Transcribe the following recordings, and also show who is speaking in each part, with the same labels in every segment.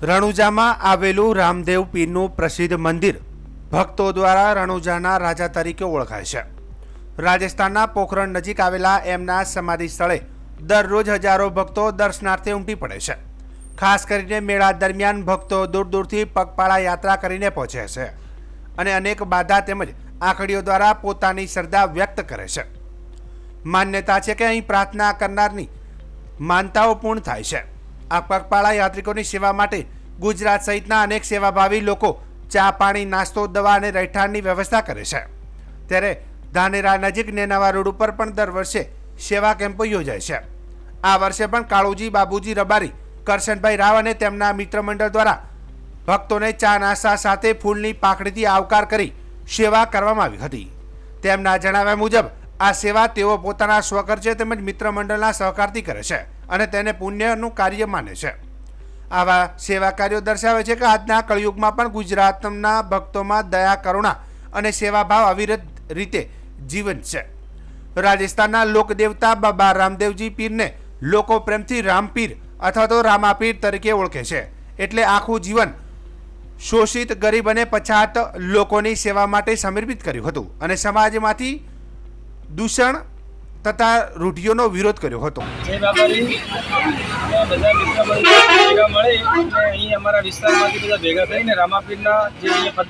Speaker 1: રણુજામાં આવેલું રામદેવ પીરનું પ્રસિદ્ધ મંદિર ભક્તો દ્વારા રણુજાના રાજા તરીકે ઓળખાય છે। રાજસ્થાનના પોખરણ નજીક આવેલા એમના સમાધિ સ્થળે દરરોજ હજારો ભક્તો દર્શનાર્થે ઉમટી પડે છે। ખાસ કરીને મેળા દરમિયાન ભક્તો દૂર દૂરથી પગપાળા યાત્રા કરીને પહોંચે છે અને અનેક બાધા તેમજ આંખડીઓ દ્વારા પોતાની શ્રદ્ધા વ્યક્ત કરે છે। માન્યતા છે કે અહીં પ્રાર્થના કરનારની માનતાઓ પૂર્ણ થાય છે। આ પગપાળા યાત્રિકોની સેવા માટે ગુજરાત સહિતના અનેક સેવાભાવી લોકો ચા પાણી નાસ્તો દવા અને રહેઠાણની વ્યવસ્થા કરે છે। ત્યારે ધાનેરા નજીક નેનાવા રોડ ઉપર પણ દર વર્ષે સેવા કેમ્પો યોજાય છે। આ વર્ષે પણ કાળુજી બાબુજી રબારી કરશનભાઈ રાવ અને તેમના મિત્ર મંડળ દ્વારા ભક્તોને ચા નાસ્તા સાથે ફૂલની પાંખડીથી આવકાર કરી સેવા કરવામાં આવી હતી। તેમના જણાવ્યા મુજબ આ સેવા તેઓ પોતાના સ્વખર્ચે તેમજ મિત્ર મંડળના સહકારથી કરે છે અને તેને પુણ્યનું કાર્ય માને છે। આવા સેવા કાર્યો દર્શાવે છે કે આજના કળયુગમાં પણ ગુજરાતના ભક્તોમાં દયા કરુણા અને સેવાભાવ અવિરત રીતે જીવંત છે। રાજસ્થાનના લોકદેવતા બાબા રામદેવજી પીરને લોકો પ્રેમથી રામપીર અથવા તો રામાપીર તરીકે ઓળખે છે। એટલે આખું જીવન શોષિત ગરીબ અને પછાત લોકોની સેવા માટે સમર્પિત કર્યું હતું અને સમાજમાંથી દૂષણ તથા રૂઢિઓનો વિરોધ કર્યો હતો।
Speaker 2: જય બાબાજી, બધા મિત્ર ભેગા મળી અને અહીં અમારા વિસ્તારમાંથી બધા ભેગા થઈને રામાપીરના જે અહીંયા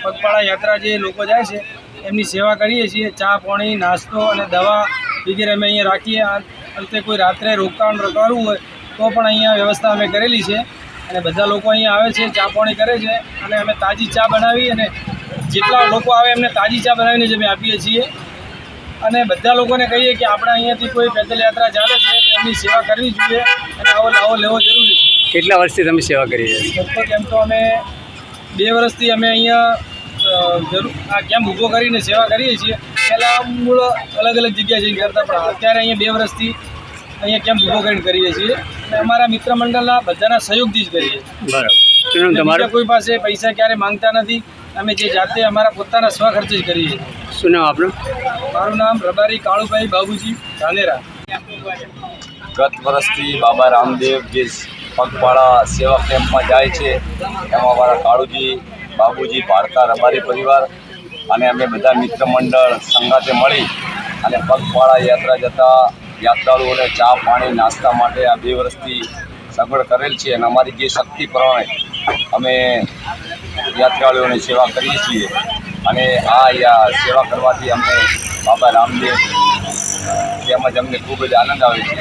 Speaker 2: પગપાળા યાત્રા જે લોકો જાય છે એમની સેવા કરીએ છીએ। ચા પાણી નાસ્તો અને દવા વગેરે અમે અહીંયા રાખીએ। અંતે કોઈ રાત્રે રોકાણ કરવું હોય તો પણ અહીંયા વ્યવસ્થા અમે કરેલી છે અને બધા લોકો અહીંયા આવે છે, ચા પાણી કરે છે અને અમે તાજી ચા બનાવી અને જેટલા લોકો આવે એમને તાજી ચા બનાવીને જ અમે આપીએ છીએ અને બધા લોકોને કહીએ કે આપણે અહીંયાથી કોઈ પેદલ યાત્રા ચાલે છે તો એમની સેવા કરવી જોઈએ અને આવો લાવો લેવો જરૂરી છે।
Speaker 3: કેટલા વર્ષથી તમે સેવા કરી રહ્યા છો?
Speaker 2: લગભગ એમ તો અમે 2 વર્ષથી અમે અહીંયા આ કેમ્પ ઊભો કરીને સેવા કરીએ છીએ। પહેલાં મૂળ અલગ અલગ જગ્યાએ જઈને કરતા પણ અત્યારે અહીંયા 2 વર્ષથી અહીંયા કેમ્પ ઊભો કરીને કરીએ છીએ અને અમારા મિત્ર મંડળના બધાના સહયોગથી જ કરીએ છીએ।
Speaker 3: બરાબર, તમારું
Speaker 2: કોઈ પાસે પૈસા ક્યારે માંગતા નથી, અમે જે જાતે અમારા પોતાના સ્વખર્ચે જ કરીએ છીએ।
Speaker 3: શું નામ આપનું?
Speaker 2: મારું નામ રબારી કાળુભાઈ બાબુજી ધાનેરા।
Speaker 4: ગત વર્ષથી બાબા રામદેવ જે પગપાળા સેવા કેમ્પમાં જાય છે એમાં અમારા કાળુજી બાબુજી ભારતા રબારી પરિવાર અને અમે બધા મિત્ર મંડળ સંગાથે મળી અને પગપાળા યાત્રા જતા યાત્રાળુઓને ચા પાણી નાસ્તા માટે આ 2 વર્ષથી સગવડ કરેલ છે અને અમારી જે શક્તિ પ્રમાણે અમે યાત્રાળુઓની સેવા કરીએ છીએ અને આ સેવા કરવાથી અમને બાબા રામદેવ તેમજ અમને ખૂબ જ આનંદ આવે છે।